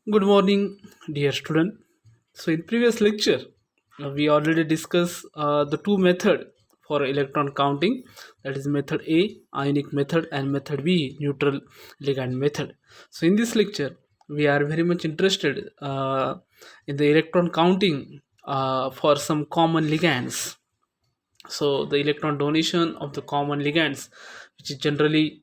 Good morning, dear student. So, in previous lecture, we already discussed the two method for electron counting. That is method A, ionic method, and method B, neutral ligand method. So, in this lecture, we are very much interested in the electron counting for some common ligands. So, the electron donation of the common ligands, which is generally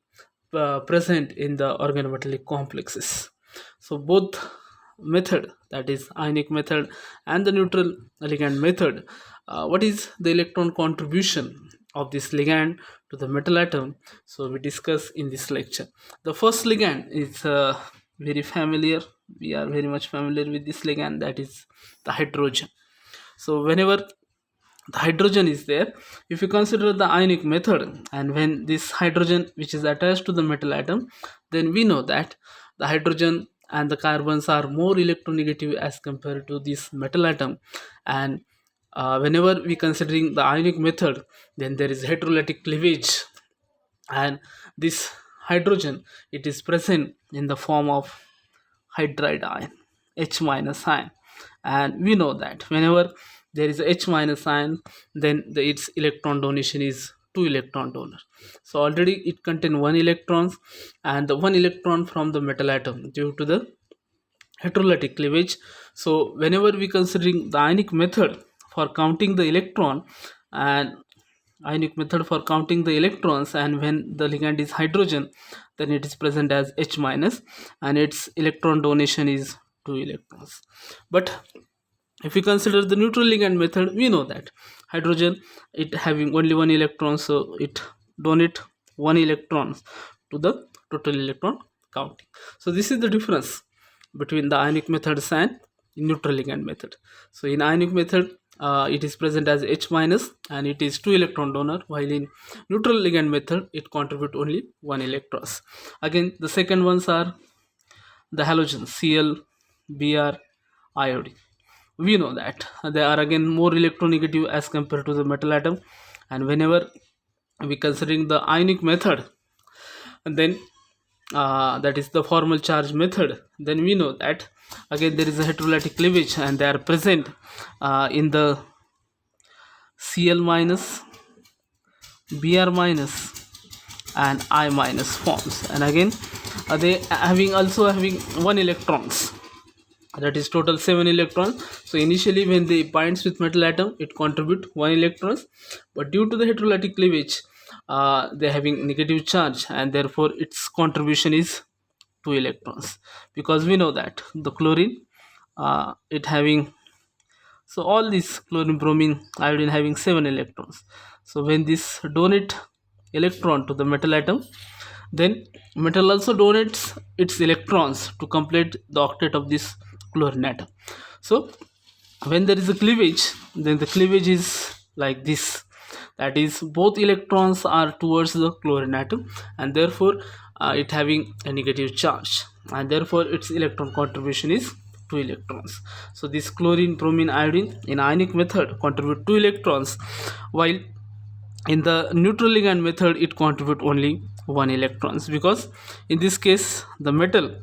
present in the organometallic complexes. So both method, that is ionic method and the neutral ligand method, what is the electron contribution of this ligand to the metal atom? So we discuss in this lecture. The first ligand is very familiar. We are very much familiar with this ligand, that is the hydrogen. So whenever the hydrogen is there, if you consider the ionic method, and when this hydrogen which is attached to the metal atom, then we know that the hydrogen and the carbons are more electronegative as compared to this metal atom. And whenever we considering the ionic method, then there is heterolytic cleavage, and this hydrogen, it is present in the form of hydride ion, H minus ion. And we know that whenever there is H minus ion, then its electron donation is 2 electron donor. So already it contain 1 electrons, and the 1 electron from the metal atom due to the heterolytic cleavage. So whenever we considering the ionic method for counting the electron, and ionic method for counting the electrons, and when the ligand is hydrogen, then it is present as H minus, and its electron donation is 2 electrons. But if we consider the neutral ligand method, we know that hydrogen, it having only 1 electron, so it donate 1 electrons to the total electron counting. So this is the difference between the ionic methods and neutral ligand method. So in ionic method, it is present as H minus, and it is 2 electron donor, while in neutral ligand method it contribute only 1 electrons. Again, the second ones are the halogens, Cl, Br, iodine. We know that they are again more electronegative as compared to the metal atom. And whenever we considering the ionic method, then that is the formal charge method, then we know that again there is a heterolytic cleavage, and they are present in the Cl minus, Br minus, and I minus forms. And again they having also having 1 electrons, that is total 7 electrons. So initially when they binds with metal atom, it contribute 1 electrons, but due to the heterolytic cleavage, they having negative charge, and therefore its contribution is 2 electrons. Because we know that the chlorine, it having, so all these chlorine, bromine, iodine having 7 electrons. So when this donate electron to the metal atom, then metal also donates its electrons to complete the octet of this chlorine atom. So when there is a cleavage, then the cleavage is like this, that is both electrons are towards the chlorine atom, and therefore it having a negative charge, and therefore its electron contribution is 2 electrons. So this chlorine, bromine, iodine in ionic method contribute 2 electrons, while in the neutral ligand method it contribute only 1 electrons. Because in this case the metal,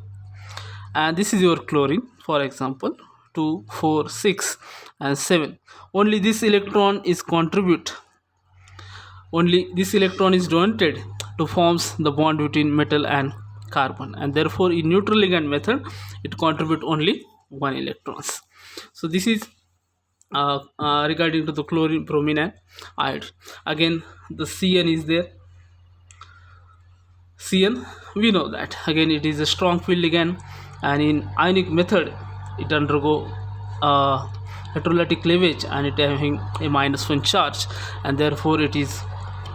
and this is your chlorine, for example 2, 4, 6, and 7, only this electron is contribute, only this electron is donated to forms the bond between metal and carbon, and therefore in neutral ligand method it contribute only 1 electrons. So this is regarding to the chlorine, bromine, and iodine. Again the Cn is there. Cn, we know that again it is a strong field ligand, and in ionic method it undergo heterolytic cleavage, and it having a -1 charge, and therefore it is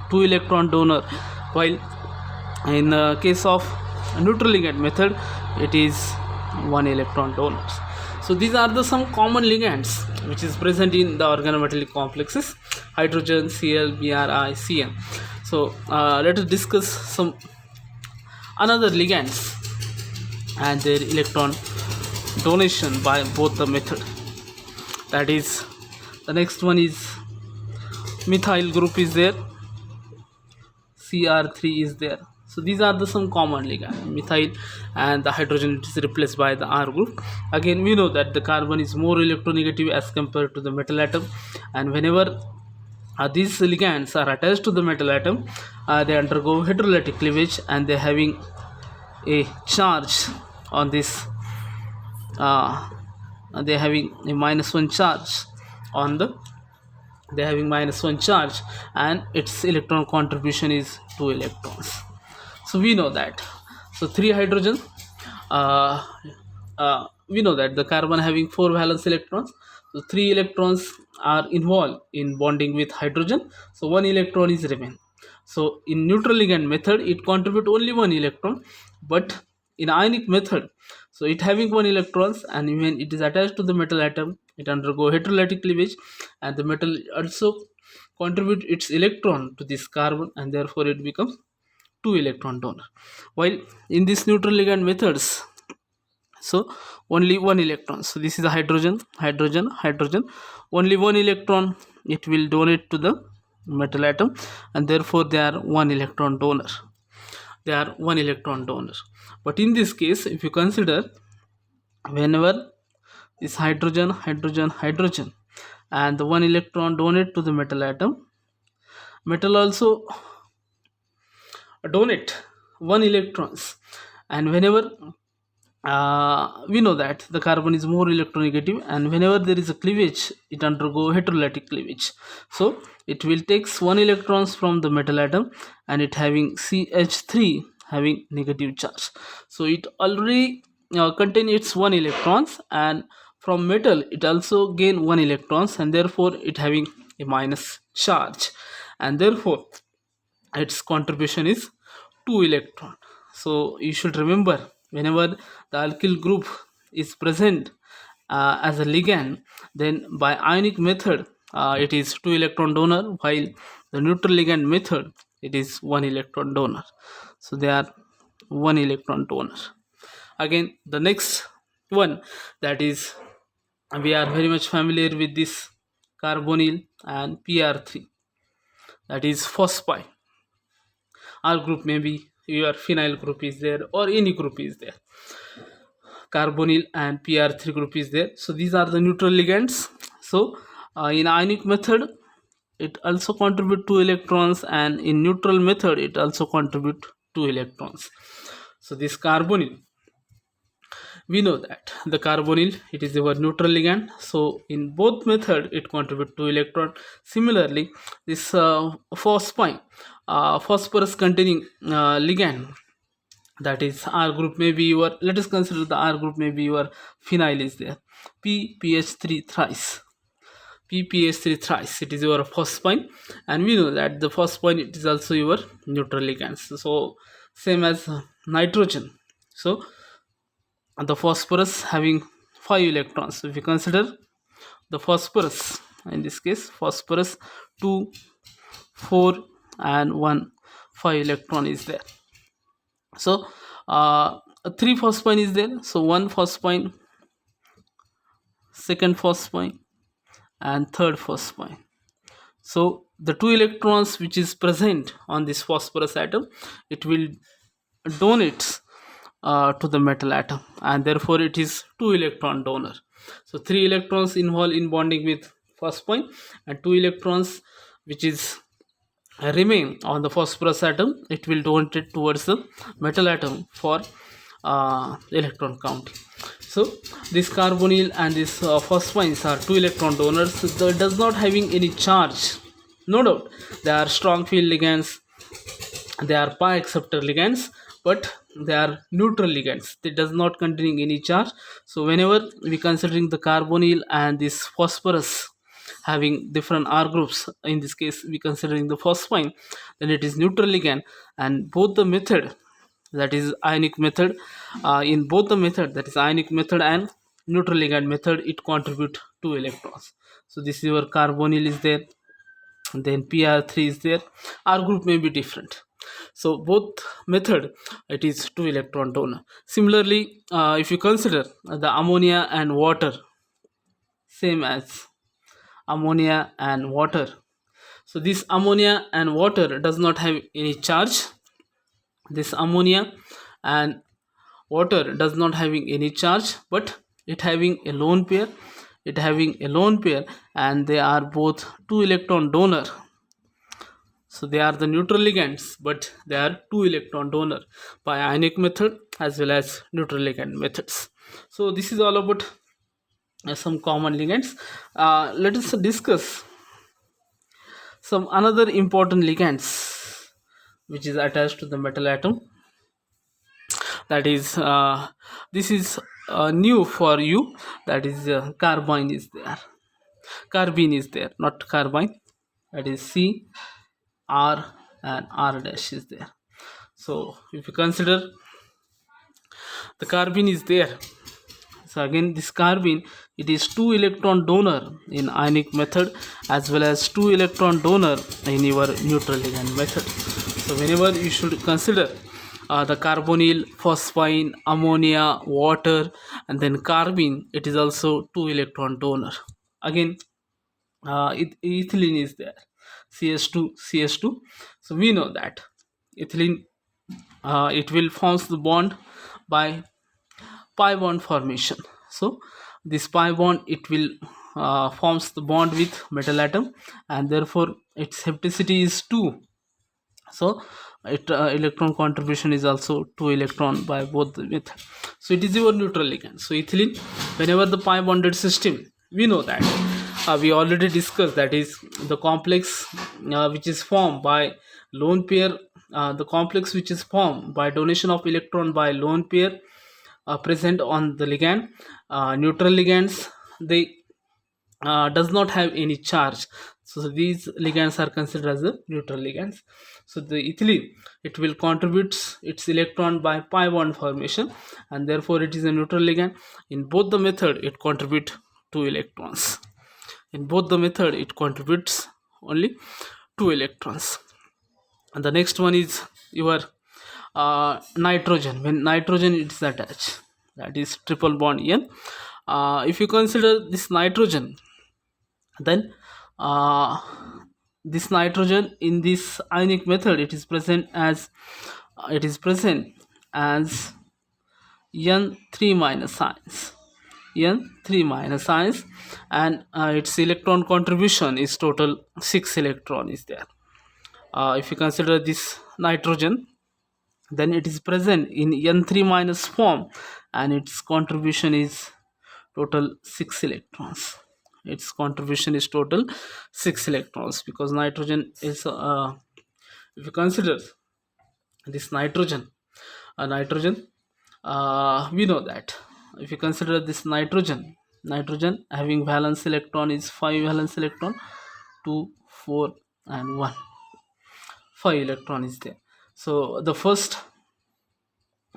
2 electron donor, while in the case of neutral ligand method it is 1 electron donors. So these are the some common ligands which is present in the organometallic complexes: hydrogen, Cl, Bri, Cn. So let us discuss some another ligands and their electron donation by both the method. That is, the next one is methyl group is there, Cr3 is there. So these are the some common ligand, methyl, and the hydrogen is replaced by the R group. Again, we know that the carbon is more electronegative as compared to the metal atom, and whenever these ligands are attached to the metal atom, they undergo hydrolytic cleavage, and they're having a charge on this. They're having a -1 charge on the. They're having -1 charge, and its electron contribution is 2 electrons. So we know that. So 3 hydrogen. Uh, we know that the carbon having 4 valence electrons. So 3 electrons are involved in bonding with hydrogen. So 1 electron is remain. So in neutral ligand method, it contribute only 1 electron, but in ionic method, so it having 1 electrons, and when it is attached to the metal atom, it undergo heterolytic cleavage, and the metal also contribute its electron to this carbon, and therefore it becomes 2 electron donor. While in this neutral ligand methods, so only 1 electron. So this is a hydrogen, hydrogen, hydrogen. Only 1 electron it will donate to the metal atom, and therefore they are 1 electron donor. They are 1 electron donor. But in this case, if you consider, whenever this hydrogen, hydrogen, hydrogen, and the 1 electron donate to the metal atom, metal also donate 1 electrons, and whenever we know that the carbon is more electronegative, and whenever there is a cleavage, it undergo heterolytic cleavage. So it will takes 1 electrons from the metal atom, and it having CH3 having negative charge. So it already contain its 1 electrons, and from metal it also gain 1 electrons, and therefore it having a minus charge, and therefore its contribution is 2 electron. So you should remember, whenever the alkyl group is present as a ligand, then by ionic method it is 2 electron donor, while the neutral ligand method it is 1 electron donor. So they are 1 electron donor. Again, the next one, that is, we are very much familiar with this carbonyl and PR3, that is phosphine. R group, maybe your phenyl group is there, or any group is there. Carbonyl and PR3 group is there. So these are the neutral ligands. So in ionic method, it also contribute 2 electrons, and in neutral method it also contribute 2 electrons. So this carbonyl, we know that the carbonyl, it is our neutral ligand. So in both method it contribute 2 electron. Similarly, this phosphine, phosphorus containing ligand, that is R group, maybe your, let us consider the R group, maybe your phenyl is there, PPH3 thrice, PPH3 thrice, it is your phosphine, and we know that the phosphine, it is also your neutral ligands. So same as nitrogen. So the phosphorus having 5 electrons. So if you consider the phosphorus, in this case phosphorus 2, 4, and 1, 5 electron is there. So 3 phosphine is there. So 1 phosphine, second phosphine, and third phosphine. So the 2 electrons which is present on this phosphorus atom, it will donate to the metal atom, and therefore it is 2 electron donor. So 3 electrons involved in bonding with phosphine, and 2 electrons which is remain on the phosphorus atom, it will donate towards the metal atom for electron counting. So this carbonyl and this phosphines are 2 electron donors. So it does not having any charge, no doubt. They are strong field ligands, they are pi acceptor ligands, but they are neutral ligands. They does not containing any charge. So whenever we considering the carbonyl and this phosphorus having different R groups, in this case we considering the phosphine, then it is neutral ligand, and both the method, that is ionic method, in both the method, that is ionic method and neutral ligand method, it contribute 2 electrons. So this is your carbonyl is there, then PR3 is there. R group may be different. So both method, it is 2 electron donor. Similarly, if you consider the ammonia and water, same as ammonia and water. So this ammonia and water does not have any charge, This ammonia and water does not having any charge, but it having a lone pair, and they are both two electron donor. So they are the neutral ligands, but they are two electron donor by ionic method as well as neutral ligand methods. So this is all about some common ligands. Let us discuss some another important ligands which is attached to the metal atom. That is, this is new for you. That is, carbine is there. Carbene is there, not carbine. That is C, R, and R dash is there. So if you consider the carbene is there, so again this carbene, it is two electron donor in ionic method as well as two electron donor in your neutral ligand method. So whenever you should consider the carbonyl, phosphine, ammonia, water, and then carbene, it is also two electron donor. Again, ethylene is there, cs2 so we know that ethylene, it will forms the bond by pi bond formation. So this pi bond, it will forms the bond with metal atom, and therefore its hapticity is 2. So it electron contribution is also 2 electron by both the method. So it is your neutral ligand. So ethylene, whenever the pi bonded system, we know that we already discussed, that is the complex which is formed by lone pair, the complex which is formed by donation of electron by lone pair present on the ligand. Neutral ligands, they does not have any charge, so these ligands are considered as the neutral ligands. So the ethylene, it will contribute its electron by pi bond formation, and therefore it is a neutral ligand. In both the method, it contribute 2 electrons. In both the method, it contributes only 2 electrons. And the next one is your nitrogen. When nitrogen is attached, that is triple bond N. If you consider this nitrogen, then uh, this nitrogen in this ionic method, it is present as N3 minus ions, N3 minus ions, and its electron contribution is total 6 electron is there. If you consider this nitrogen, then it is present in N3 minus form, and its contribution is total 6 electrons. Its contribution is total 6 electrons, because nitrogen is if you consider this nitrogen, we know that if you consider this nitrogen having valence electron is 5 valence electron, 2, 4, and 1, 5 electron is there. So the first,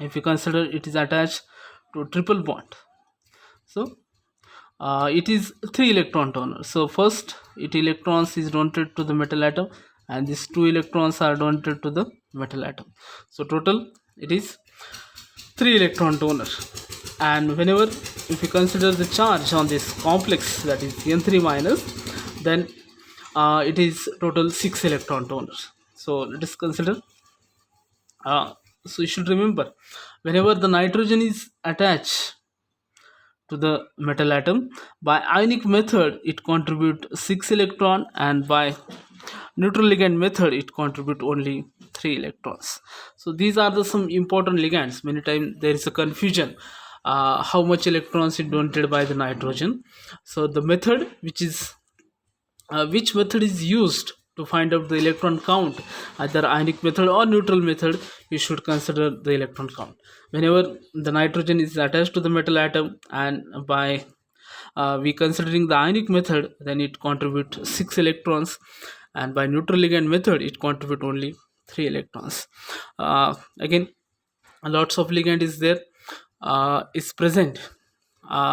if you consider, it is attached to triple bond, so it is 3 electron donor. So first, it electrons is donated to the metal atom, and these 2 electrons are donated to the metal atom. So total, it is 3 electron donor. And whenever, if you consider the charge on this complex, that is N3 minus, then it is total 6 electron donors. So let us consider, so you should remember, whenever the nitrogen is attached to the metal atom by ionic method, it contribute 6 electron, and by neutral ligand method, it contribute only 3 electrons. So these are the some important ligands. Many times there is a confusion, how much electrons is donated by the nitrogen. So the method which method is used to find out the electron count, either ionic method or neutral method, you should consider the electron count. Whenever the nitrogen is attached to the metal atom, and by we considering the ionic method, then it contribute 6 electrons, and by neutral ligand method, it contribute only 3 electrons. Again, lots of ligand is there, is present.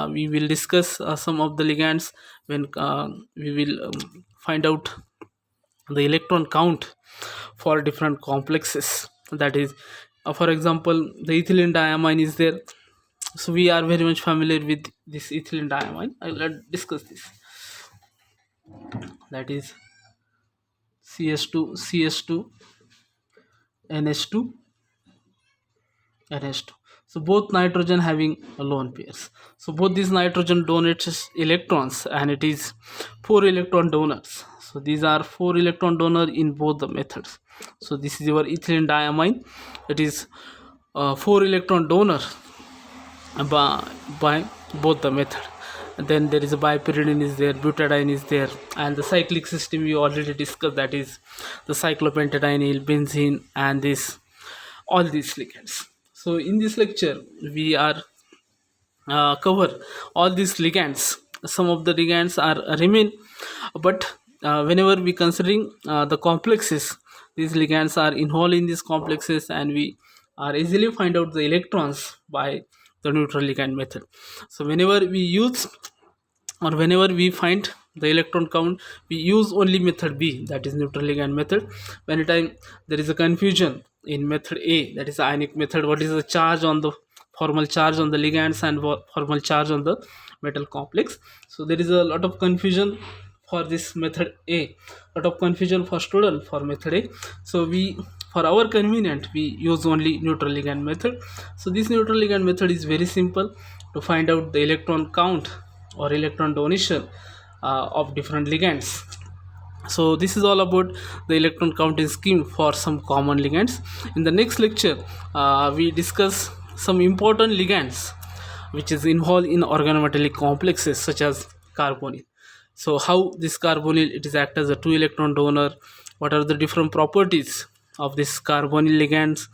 We will discuss some of the ligands when we will find out the electron count for different complexes. That is, for example, the ethylene diamine is there. So we are very much familiar with this ethylene diamine. Let's discuss this. That is cs2 ns2 NH2. So both nitrogen having lone pairs. So both these nitrogen donates electrons, and it is 4 electron donors. So these are 4 electron donor in both the methods. So this is your ethylene diamine. It is 4 electron donor by both the method. And then there is a bipyridine is there, butadiene is there, and the cyclic system we already discussed, that is the cyclopentadienyl, benzene, and this all these ligands. So in this lecture we are cover all these ligands. Some of the ligands are remain, but whenever we considering the complexes, these ligands are involved in these complexes, and we are easily find out the electrons by the neutral ligand method. So whenever we use, or whenever we find the electron count, we use only method B, that is neutral ligand method. Many time there is a confusion in method A, that is the ionic method, what is the charge on the formal charge on the ligands and formal charge on the metal complex. So there is a lot of confusion for this method A, lot of confusion for student for method A. So we, for our convenient, we use only neutral ligand method. So this neutral ligand method is very simple to find out the electron count or electron donation of different ligands. So this is all about the electron counting scheme for some common ligands. In the next lecture we discuss some important ligands which is involved in organometallic complexes such as carbonyl. So how this carbonyl, it is act as a 2 electron donor, what are the different properties of this carbonyl ligands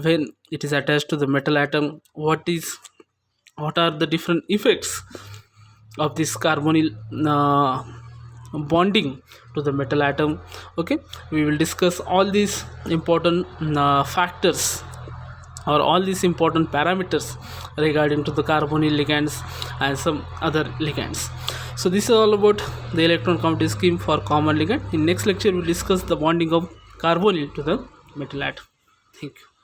when it is attached to the metal atom, what are the different effects of this carbonyl bonding to the metal atom. Okay, we will discuss all these important factors or all these important parameters regarding to the carbonyl ligands and some other ligands. So this is all about the electron counting scheme for common ligand. In next lecture we will discuss the bonding of carbonyl to the metal atom. Thank you.